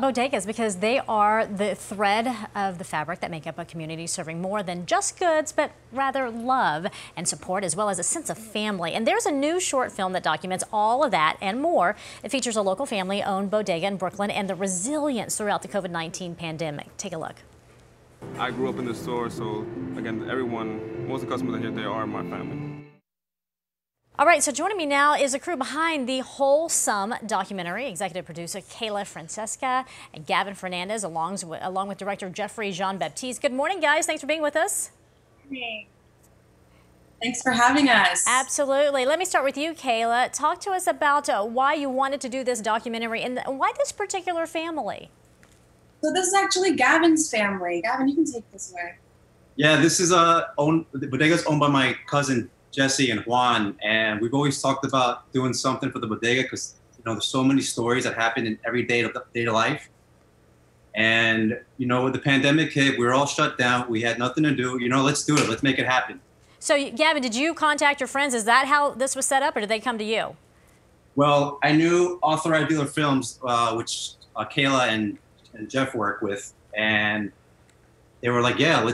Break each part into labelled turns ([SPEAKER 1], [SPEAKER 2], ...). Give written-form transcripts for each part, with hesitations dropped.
[SPEAKER 1] Bodegas, because they are the thread of the fabric that make up a community, serving more than just goods, but rather love and support, as well as a sense of family. And there's a new short film that documents all of that and more. It features a local family-owned bodega in Brooklyn and the resilience throughout the COVID-19 pandemic. Take a look.
[SPEAKER 2] I grew up in the store, so again, most of the customers here, they are my family.
[SPEAKER 1] All right, so joining me now is a crew behind the Wholesome documentary. Executive producer Kayla Francesca and Gavin Fernandez, along with director Jeffrey Jean-Baptiste. Good morning, guys. Thanks for being with us.
[SPEAKER 3] Good morning. Thanks for having us.
[SPEAKER 1] Absolutely. Let me start with you, Kayla. Talk to us about why you wanted to do this documentary and why this particular family.
[SPEAKER 3] So this is actually Gavin's family. Gavin, you can take this away.
[SPEAKER 4] Yeah, this is the Bodega's owned by my cousin Jesse and Juan, and we've always talked about doing something for the bodega because there's so many stories that happen in every day to life. And with the pandemic hit, we were all shut down. We had nothing to do. Let's do it. Let's make it happen.
[SPEAKER 1] So, Gavin, did you contact your friends? Is that how this was set up, or did they come to you?
[SPEAKER 4] Well, I knew Authorized Dealer Films, which Kayla and Jeff work with, and they were like, "Yeah,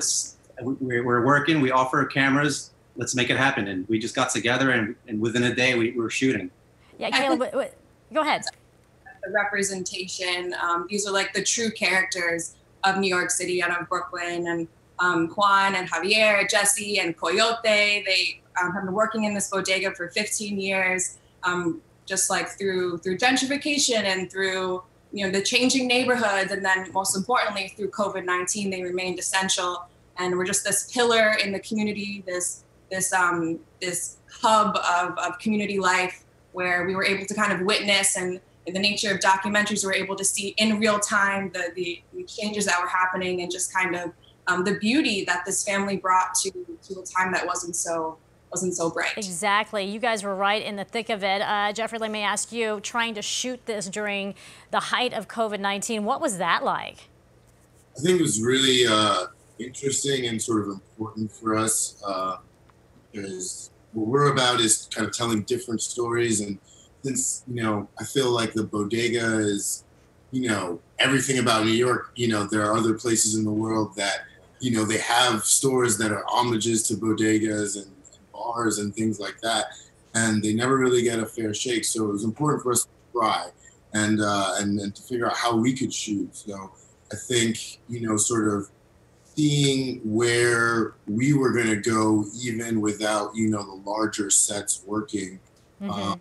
[SPEAKER 4] we're working. We offer cameras. Let's make it happen." And we just got together, and within a day, we were shooting.
[SPEAKER 1] Yeah, Kayla, go ahead.
[SPEAKER 3] The representation. These are like the true characters of New York City, out of Brooklyn, and Juan and Javier, Jesse and Coyote. They have been working in this bodega for 15 years, just like through gentrification and through the changing neighborhoods, and then most importantly through COVID-19, they remained essential, and we're just this pillar in the community, this hub of community life, where we were able to kind of witness, and in the nature of documentaries, we're able to see in real time the changes that were happening, and just kind of the beauty that this family brought to a time that wasn't so bright.
[SPEAKER 1] Exactly. You guys were right in the thick of it. Jeffrey, let me ask you, trying to shoot this during the height of COVID-19, what was that like?
[SPEAKER 5] I think it was really interesting and sort of important for us, because what we're about is kind of telling different stories. And since, I feel like the bodega is, everything about New York, there are other places in the world that, they have stores that are homages to bodegas and bars and things like that, and they never really get a fair shake. So it was important for us to try and to figure out how we could shoot. So I think, sort of seeing where we were going to go, even without, the larger sets working, trying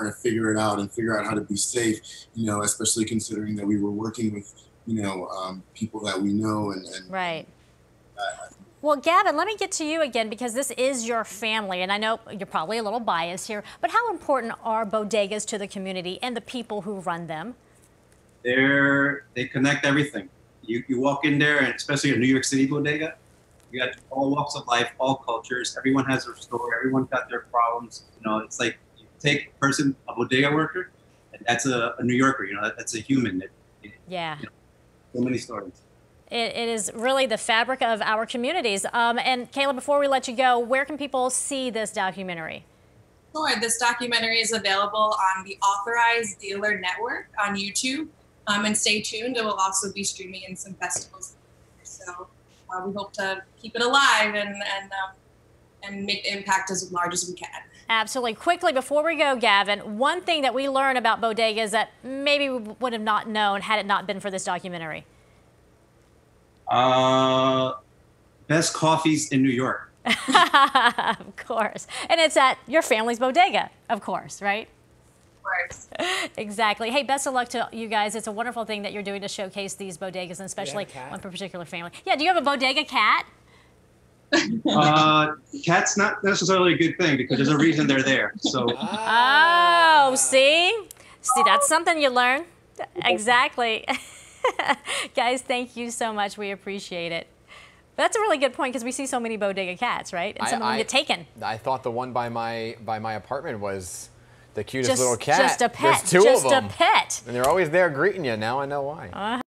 [SPEAKER 5] to figure it out and figure out how to be safe, especially considering that we were working with, people that we know and
[SPEAKER 1] right. Well, Gavin, let me get to you again, because this is your family, and I know you're probably a little biased here, but how important are bodegas to the community and the people who run them?
[SPEAKER 4] They connect everything. You walk in there, and especially a New York City bodega, you got all walks of life, all cultures. Everyone has their story. Everyone's got their problems. It's like you take a bodega worker, and that's a New Yorker. That's a human.
[SPEAKER 1] Yeah.
[SPEAKER 4] So many stories.
[SPEAKER 1] It is really the fabric of our communities. And Kayla, before we let you go, where can people see this documentary?
[SPEAKER 3] Sure. This documentary is available on the Authorized Dealer Network on YouTube. And stay tuned. It will also be streaming in some festivals. So we hope to keep it alive and make the impact as large as we can.
[SPEAKER 1] Absolutely. Quickly, before we go, Gavin, one thing that we learned about bodegas that maybe we would have not known had it not been for this documentary.
[SPEAKER 4] Best coffees in New York.
[SPEAKER 1] Of course. And it's at your family's bodega, of course, right?
[SPEAKER 3] Of course.
[SPEAKER 1] Exactly. Hey, best of luck to you guys. It's a wonderful thing that you're doing to showcase these bodegas, and especially one particular family. Yeah, do you have a bodega cat?
[SPEAKER 4] Cat's not necessarily a good thing, because there's a reason they're there. So.
[SPEAKER 1] Oh, see, that's something you learn. Exactly. Guys, thank you so much. We appreciate it. But that's a really good point, because we see so many bodega cats, right? And some of them get taken.
[SPEAKER 6] I thought the one by my apartment was the cutest little cat.
[SPEAKER 1] Just a pet.
[SPEAKER 6] There's two of them.
[SPEAKER 1] Just a pet.
[SPEAKER 6] And they're always there greeting you. Now I know why.